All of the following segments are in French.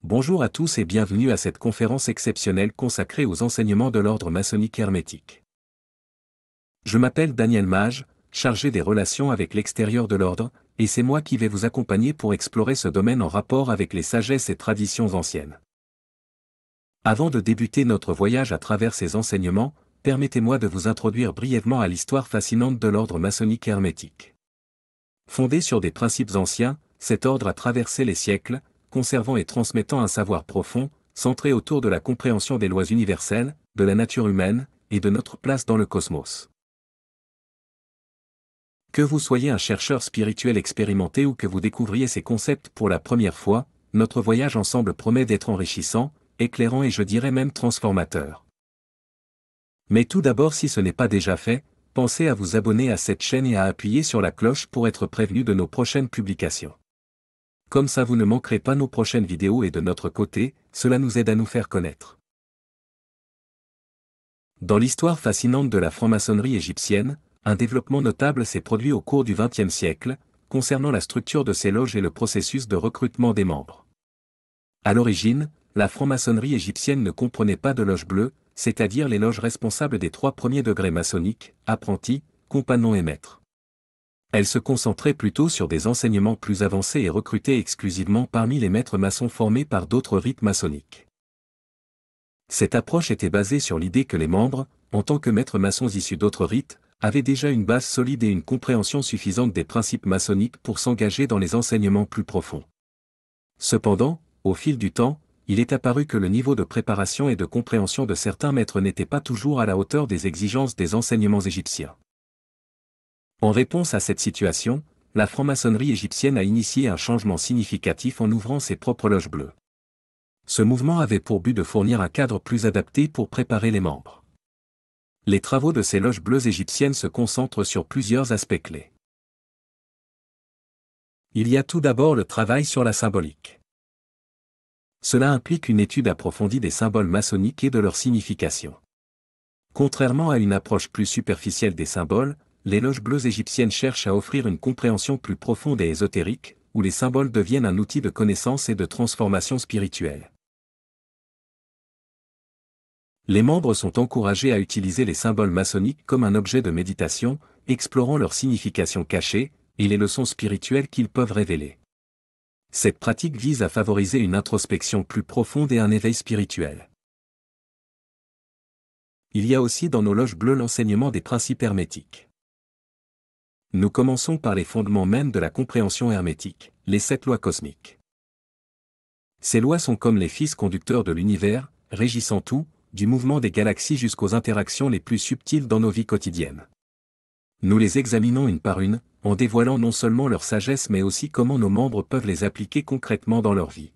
Bonjour à tous et bienvenue à cette conférence exceptionnelle consacrée aux enseignements de l'ordre maçonnique hermétique. Je m'appelle Daniel Mage, chargé des relations avec l'extérieur de l'ordre, et c'est moi qui vais vous accompagner pour explorer ce domaine en rapport avec les sagesses et traditions anciennes. Avant de débuter notre voyage à travers ces enseignements, permettez-moi de vous introduire brièvement à l'histoire fascinante de l'ordre maçonnique hermétique. Fondé sur des principes anciens, cet ordre a traversé les siècles, conservant et transmettant un savoir profond, centré autour de la compréhension des lois universelles, de la nature humaine, et de notre place dans le cosmos. Que vous soyez un chercheur spirituel expérimenté ou que vous découvriez ces concepts pour la première fois, notre voyage ensemble promet d'être enrichissant, éclairant et je dirais même transformateur. Mais tout d'abord, si ce n'est pas déjà fait, pensez à vous abonner à cette chaîne et à appuyer sur la cloche pour être prévenu de nos prochaines publications. Comme ça vous ne manquerez pas nos prochaines vidéos et de notre côté, cela nous aide à nous faire connaître. Dans l'histoire fascinante de la franc-maçonnerie égyptienne, un développement notable s'est produit au cours du XXe siècle, concernant la structure de ces loges et le processus de recrutement des membres. À l'origine, la franc-maçonnerie égyptienne ne comprenait pas de loges bleues, c'est-à-dire les loges responsables des 3 premiers degrés maçonniques, apprentis, compagnons et maîtres. Elle se concentrait plutôt sur des enseignements plus avancés et recrutait exclusivement parmi les maîtres maçons formés par d'autres rites maçonniques. Cette approche était basée sur l'idée que les membres, en tant que maîtres maçons issus d'autres rites, avaient déjà une base solide et une compréhension suffisante des principes maçonniques pour s'engager dans les enseignements plus profonds. Cependant, au fil du temps, il est apparu que le niveau de préparation et de compréhension de certains maîtres n'était pas toujours à la hauteur des exigences des enseignements égyptiens. En réponse à cette situation, la franc-maçonnerie égyptienne a initié un changement significatif en ouvrant ses propres loges bleues. Ce mouvement avait pour but de fournir un cadre plus adapté pour préparer les membres. Les travaux de ces loges bleues égyptiennes se concentrent sur plusieurs aspects clés. Il y a tout d'abord le travail sur la symbolique. Cela implique une étude approfondie des symboles maçonniques et de leur signification. Contrairement à une approche plus superficielle des symboles, les loges bleues égyptiennes cherchent à offrir une compréhension plus profonde et ésotérique, où les symboles deviennent un outil de connaissance et de transformation spirituelle. Les membres sont encouragés à utiliser les symboles maçonniques comme un objet de méditation, explorant leur signification cachée, et les leçons spirituelles qu'ils peuvent révéler. Cette pratique vise à favoriser une introspection plus profonde et un éveil spirituel. Il y a aussi dans nos loges bleues l'enseignement des principes hermétiques. Nous commençons par les fondements mêmes de la compréhension hermétique, les 7 lois cosmiques. Ces lois sont comme les fils conducteurs de l'univers, régissant tout, du mouvement des galaxies jusqu'aux interactions les plus subtiles dans nos vies quotidiennes. Nous les examinons une par une, en dévoilant non seulement leur sagesse mais aussi comment nos membres peuvent les appliquer concrètement dans leur vie.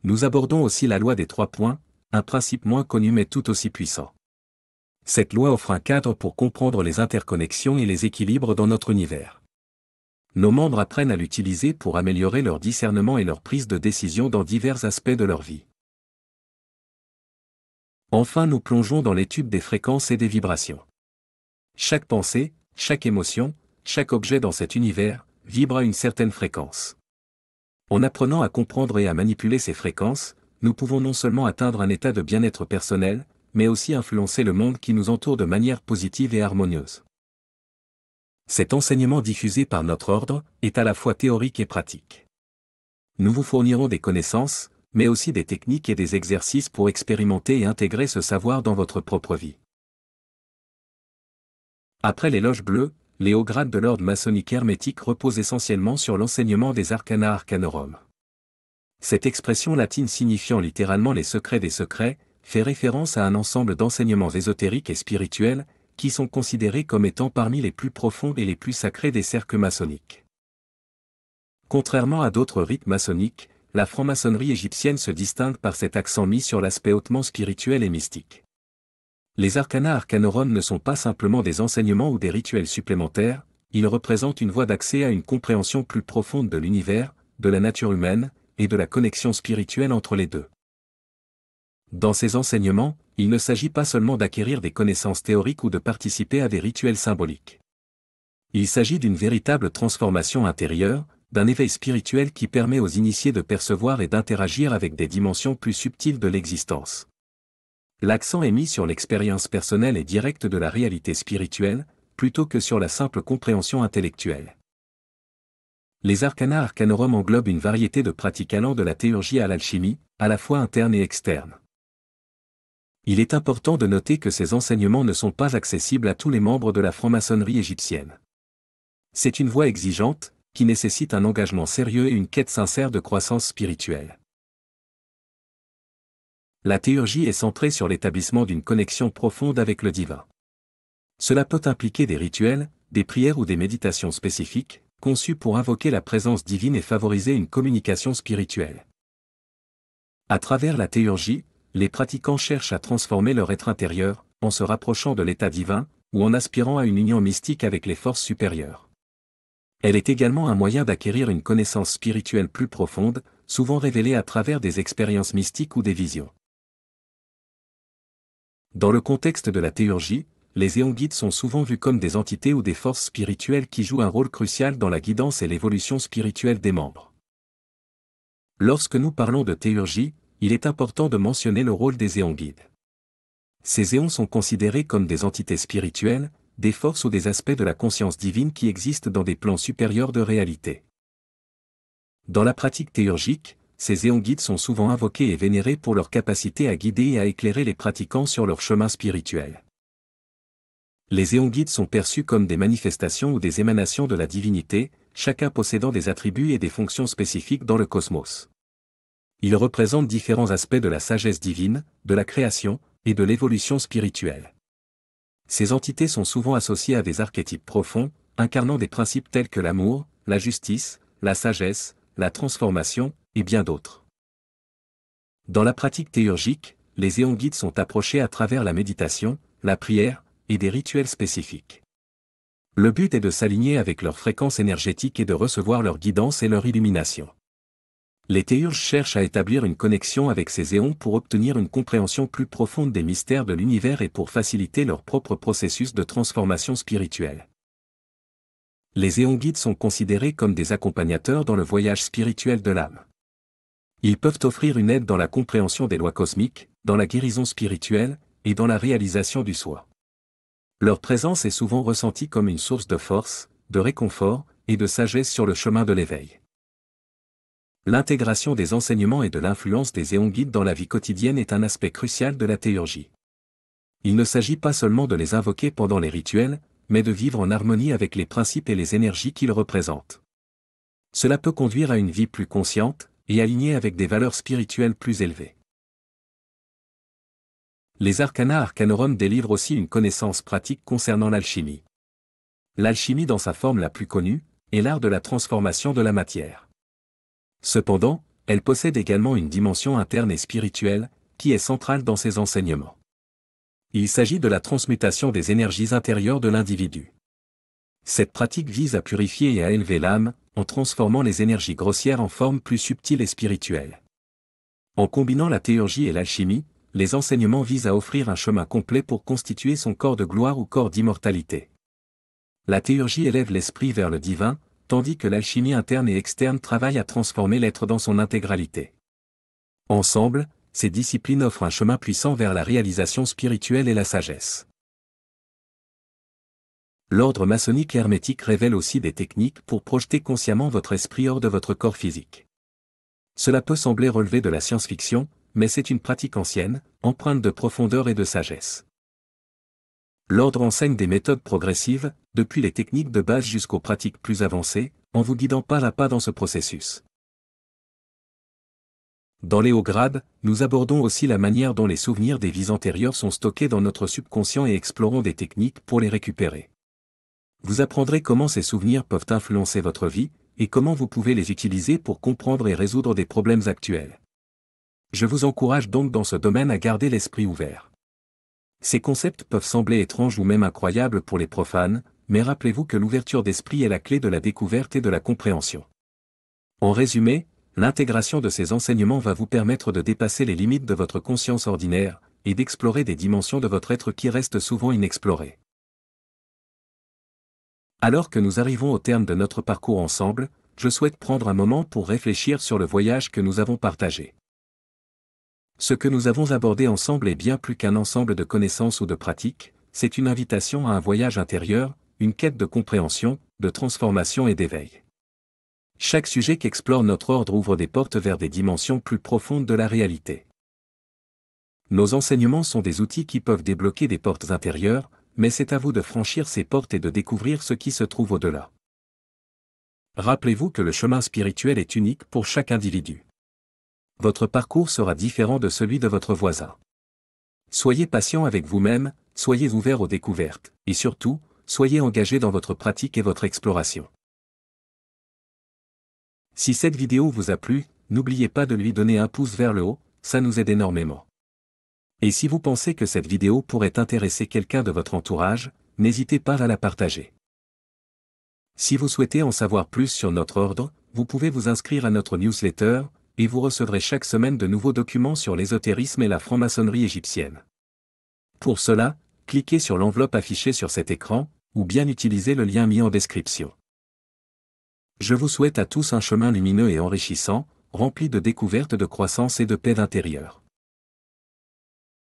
Nous abordons aussi la loi des 3 points, un principe moins connu mais tout aussi puissant. Cette loi offre un cadre pour comprendre les interconnexions et les équilibres dans notre univers. Nos membres apprennent à l'utiliser pour améliorer leur discernement et leur prise de décision dans divers aspects de leur vie. Enfin, nous plongeons dans l'étude des fréquences et des vibrations. Chaque pensée, chaque émotion, chaque objet dans cet univers, vibre à une certaine fréquence. En apprenant à comprendre et à manipuler ces fréquences, nous pouvons non seulement atteindre un état de bien-être personnel, mais aussi influencer le monde qui nous entoure de manière positive et harmonieuse. Cet enseignement diffusé par notre ordre est à la fois théorique et pratique. Nous vous fournirons des connaissances, mais aussi des techniques et des exercices pour expérimenter et intégrer ce savoir dans votre propre vie. Après les loges bleues, les hauts grades de l'ordre maçonnique hermétique reposent essentiellement sur l'enseignement des arcana arcanorum. Cette expression latine signifiant littéralement les secrets des secrets, fait référence à un ensemble d'enseignements ésotériques et spirituels, qui sont considérés comme étant parmi les plus profonds et les plus sacrés des cercles maçonniques. Contrairement à d'autres rites maçonniques, la franc-maçonnerie égyptienne se distingue par cet accent mis sur l'aspect hautement spirituel et mystique. Les arcana arcanorum ne sont pas simplement des enseignements ou des rituels supplémentaires, ils représentent une voie d'accès à une compréhension plus profonde de l'univers, de la nature humaine, et de la connexion spirituelle entre les deux. Dans ces enseignements, il ne s'agit pas seulement d'acquérir des connaissances théoriques ou de participer à des rituels symboliques. Il s'agit d'une véritable transformation intérieure, d'un éveil spirituel qui permet aux initiés de percevoir et d'interagir avec des dimensions plus subtiles de l'existence. L'accent est mis sur l'expérience personnelle et directe de la réalité spirituelle, plutôt que sur la simple compréhension intellectuelle. Les arcana arcanorum englobent une variété de pratiques allant de la théurgie à l'alchimie, à la fois interne et externe. Il est important de noter que ces enseignements ne sont pas accessibles à tous les membres de la franc-maçonnerie égyptienne. C'est une voie exigeante, qui nécessite un engagement sérieux et une quête sincère de croissance spirituelle. La théurgie est centrée sur l'établissement d'une connexion profonde avec le divin. Cela peut impliquer des rituels, des prières ou des méditations spécifiques, conçues pour invoquer la présence divine et favoriser une communication spirituelle. À travers la théurgie, les pratiquants cherchent à transformer leur être intérieur, en se rapprochant de l'état divin, ou en aspirant à une union mystique avec les forces supérieures. Elle est également un moyen d'acquérir une connaissance spirituelle plus profonde, souvent révélée à travers des expériences mystiques ou des visions. Dans le contexte de la théurgie, les éons-guides sont souvent vus comme des entités ou des forces spirituelles qui jouent un rôle crucial dans la guidance et l'évolution spirituelle des membres. Lorsque nous parlons de théurgie, il est important de mentionner le rôle des éons-guides. Ces éons sont considérés comme des entités spirituelles, des forces ou des aspects de la conscience divine qui existent dans des plans supérieurs de réalité. Dans la pratique théurgique, ces éons-guides sont souvent invoqués et vénérés pour leur capacité à guider et à éclairer les pratiquants sur leur chemin spirituel. Les éons-guides sont perçus comme des manifestations ou des émanations de la divinité, chacun possédant des attributs et des fonctions spécifiques dans le cosmos. Ils représentent différents aspects de la sagesse divine, de la création, et de l'évolution spirituelle. Ces entités sont souvent associées à des archétypes profonds, incarnant des principes tels que l'amour, la justice, la sagesse, la transformation, et bien d'autres. Dans la pratique théurgique, les éons-guides sont approchés à travers la méditation, la prière, et des rituels spécifiques. Le but est de s'aligner avec leur fréquence énergétique et de recevoir leur guidance et leur illumination. Les théurges cherchent à établir une connexion avec ces éons pour obtenir une compréhension plus profonde des mystères de l'univers et pour faciliter leur propre processus de transformation spirituelle. Les éons-guides sont considérés comme des accompagnateurs dans le voyage spirituel de l'âme. Ils peuvent offrir une aide dans la compréhension des lois cosmiques, dans la guérison spirituelle, et dans la réalisation du soi. Leur présence est souvent ressentie comme une source de force, de réconfort, et de sagesse sur le chemin de l'éveil. L'intégration des enseignements et de l'influence des éons-guides dans la vie quotidienne est un aspect crucial de la théurgie. Il ne s'agit pas seulement de les invoquer pendant les rituels, mais de vivre en harmonie avec les principes et les énergies qu'ils représentent. Cela peut conduire à une vie plus consciente, et alignée avec des valeurs spirituelles plus élevées. Les arcana arcanorum délivrent aussi une connaissance pratique concernant l'alchimie. L'alchimie dans sa forme la plus connue, est l'art de la transformation de la matière. Cependant, elle possède également une dimension interne et spirituelle, qui est centrale dans ses enseignements. Il s'agit de la transmutation des énergies intérieures de l'individu. Cette pratique vise à purifier et à élever l'âme, en transformant les énergies grossières en formes plus subtiles et spirituelles. En combinant la théurgie et l'alchimie, les enseignements visent à offrir un chemin complet pour constituer son corps de gloire ou corps d'immortalité. La théurgie élève l'esprit vers le divin, tandis que l'alchimie interne et externe travaille à transformer l'être dans son intégralité. Ensemble, ces disciplines offrent un chemin puissant vers la réalisation spirituelle et la sagesse. L'ordre maçonnique hermétique révèle aussi des techniques pour projeter consciemment votre esprit hors de votre corps physique. Cela peut sembler relever de la science-fiction, mais c'est une pratique ancienne, empreinte de profondeur et de sagesse. L'ordre enseigne des méthodes progressives, depuis les techniques de base jusqu'aux pratiques plus avancées, en vous guidant pas à pas dans ce processus. Dans les hauts grades, nous abordons aussi la manière dont les souvenirs des vies antérieures sont stockés dans notre subconscient et explorons des techniques pour les récupérer. Vous apprendrez comment ces souvenirs peuvent influencer votre vie, et comment vous pouvez les utiliser pour comprendre et résoudre des problèmes actuels. Je vous encourage donc dans ce domaine à garder l'esprit ouvert. Ces concepts peuvent sembler étranges ou même incroyables pour les profanes, mais rappelez-vous que l'ouverture d'esprit est la clé de la découverte et de la compréhension. En résumé, l'intégration de ces enseignements va vous permettre de dépasser les limites de votre conscience ordinaire, et d'explorer des dimensions de votre être qui restent souvent inexplorées. Alors que nous arrivons au terme de notre parcours ensemble, je souhaite prendre un moment pour réfléchir sur le voyage que nous avons partagé. Ce que nous avons abordé ensemble est bien plus qu'un ensemble de connaissances ou de pratiques, c'est une invitation à un voyage intérieur, une quête de compréhension, de transformation et d'éveil. Chaque sujet qu'explore notre ordre ouvre des portes vers des dimensions plus profondes de la réalité. Nos enseignements sont des outils qui peuvent débloquer des portes intérieures, mais c'est à vous de franchir ces portes et de découvrir ce qui se trouve au-delà. Rappelez-vous que le chemin spirituel est unique pour chaque individu. Votre parcours sera différent de celui de votre voisin. Soyez patient avec vous-même, soyez ouvert aux découvertes, et surtout, soyez engagé dans votre pratique et votre exploration. Si cette vidéo vous a plu, n'oubliez pas de lui donner un pouce vers le haut, ça nous aide énormément. Et si vous pensez que cette vidéo pourrait intéresser quelqu'un de votre entourage, n'hésitez pas à la partager. Si vous souhaitez en savoir plus sur notre ordre, vous pouvez vous inscrire à notre newsletter, et vous recevrez chaque semaine de nouveaux documents sur l'ésotérisme et la franc-maçonnerie égyptienne. Pour cela, cliquez sur l'enveloppe affichée sur cet écran, ou bien utilisez le lien mis en description. Je vous souhaite à tous un chemin lumineux et enrichissant, rempli de découvertes, de croissance et de paix intérieure.